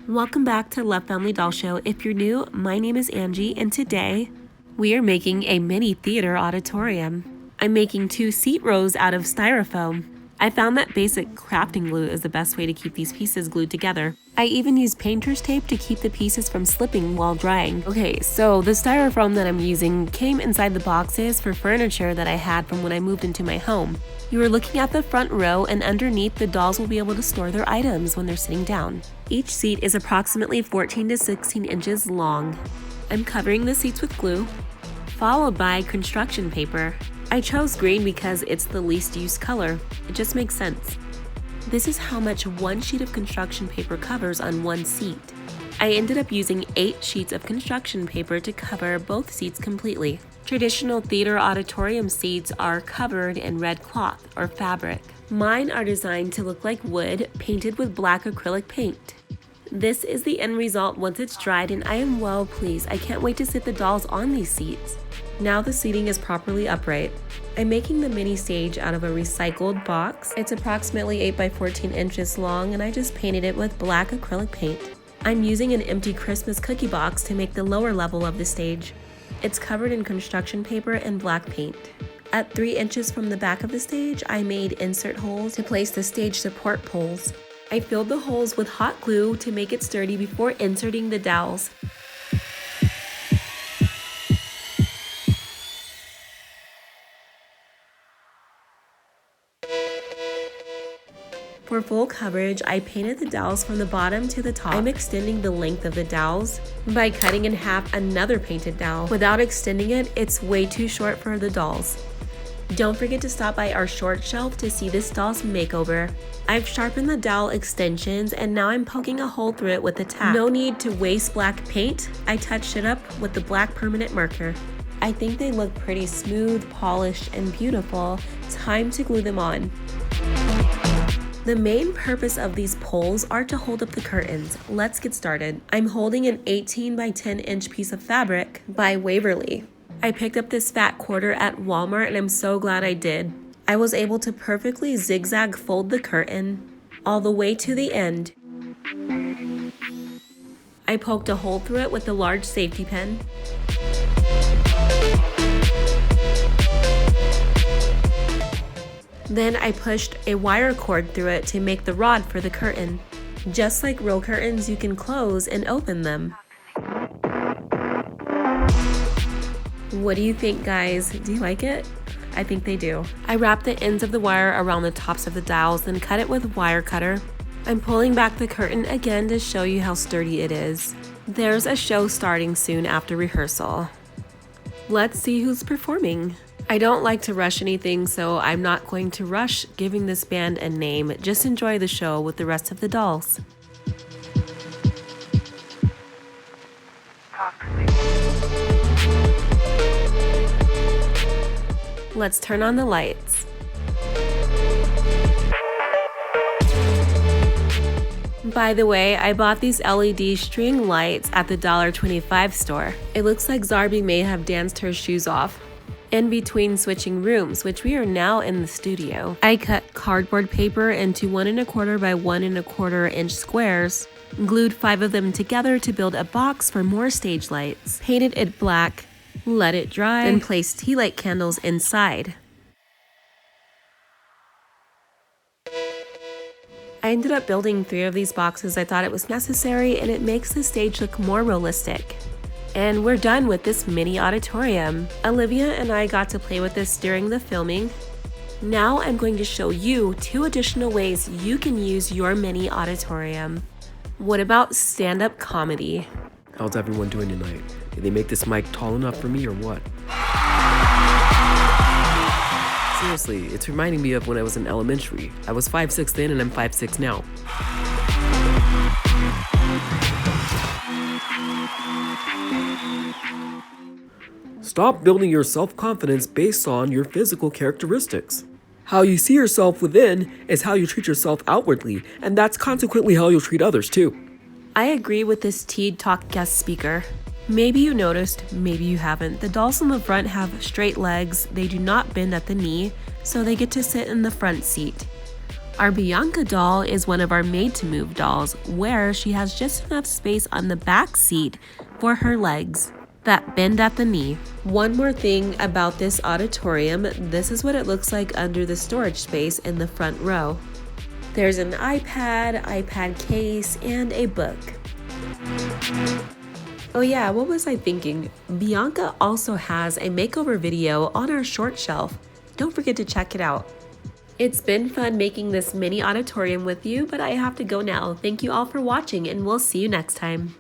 Welcome back to Love Family Doll Show. If you're new, my name is Angie, and today we are making a mini theater auditorium. I'm making 2 seat rows out of styrofoam. I found that basic crafting glue is the best way to keep these pieces glued together. I even used painter's tape to keep the pieces from slipping while drying. Okay, so the styrofoam that I'm using came inside the boxes for furniture that I had from when I moved into my home. You are looking at the front row, and underneath the dolls will be able to store their items when they're sitting down. Each seat is approximately 14 to 16 inches long. I'm covering the seats with glue, followed by construction paper. I chose green because it's the least used color. It just makes sense. This is how much one sheet of construction paper covers on one seat. I ended up using 8 sheets of construction paper to cover both seats completely. Traditional theater auditorium seats are covered in red cloth or fabric. Mine are designed to look like wood, painted with black acrylic paint. This is the end result once it's dried, and I am well pleased. I can't wait to sit the dolls on these seats. Now the seating is properly upright. I'm making the mini stage out of a recycled box. It's approximately 8 by 14 inches long, and I just painted it with black acrylic paint. I'm using an empty Christmas cookie box to make the lower level of the stage. It's covered in construction paper and black paint. At 3 inches from the back of the stage, I made insert holes to place the stage support poles. I filled the holes with hot glue to make it sturdy before inserting the dowels. For full coverage, I painted the dowels from the bottom to the top. I'm extending the length of the dowels by cutting in half another painted dowel. Without extending it, it's way too short for the dolls. Don't forget to stop by our short shelf to see this doll's makeover. I've sharpened the dowel extensions, and now I'm poking a hole through it with a tack. No need to waste black paint. I touched it up with the black permanent marker. I think they look pretty smooth, polished, and beautiful. Time to glue them on. The main purpose of these poles are to hold up the curtains. Let's get started. I'm holding an 18 by 10 inch piece of fabric by Waverly. I picked up this fat quarter at Walmart, and I'm so glad I did. I was able to perfectly zigzag fold the curtain all the way to the end. I poked a hole through it with a large safety pin. Then I pushed a wire cord through it to make the rod for the curtain. Just like real curtains, you can close and open them. What do you think, guys? Do you like it? I think they do. I wrapped the ends of the wire around the tops of the dowels, then cut it with a wire cutter. I'm pulling back the curtain again to show you how sturdy it is. There's a show starting soon after rehearsal. Let's see who's performing. I don't like to rush anything, so I'm not going to rush giving this band a name. Just enjoy the show with the rest of the dolls. Let's turn on the lights. By the way, I bought these LED string lights at the $1.25 store. It looks like Barbie may have danced her shoes off. In between switching rooms, which we are now in the studio, I cut cardboard paper into 1 1/4 by 1 1/4 inch squares, glued 5 of them together to build a box for more stage lights, painted it black, let it dry, and placed tea light candles inside. I ended up building 3 of these boxes. I thought it was necessary, and it makes the stage look more realistic. And we're done with this mini auditorium. Olivia and I got to play with this during the filming. Now I'm going to show you 2 additional ways you can use your mini auditorium. What about stand-up comedy? How's everyone doing tonight? Did they make this mic tall enough for me or what? Seriously, it's reminding me of when I was in elementary. I was 5'6" then, and I'm 5'6" now. Stop building your self-confidence based on your physical characteristics. How you see yourself within is how you treat yourself outwardly, and that's consequently how you'll treat others too. I agree with this TED Talk guest speaker. Maybe you noticed, maybe you haven't. The dolls on the front have straight legs. They do not bend at the knee, so they get to sit in the front seat. Our Bianca doll is one of our made-to-move dolls, where she has just enough space on the back seat for her legs that bend at the knee. One more thing about this auditorium, this is what it looks like under the storage space in the front row. There's an iPad case, and a book. Oh yeah, what was I thinking? Bianca also has a makeover video on our short shelf. Don't forget to check it out. It's been fun making this mini auditorium with you, but I have to go now. Thank you all for watching, and we'll see you next time.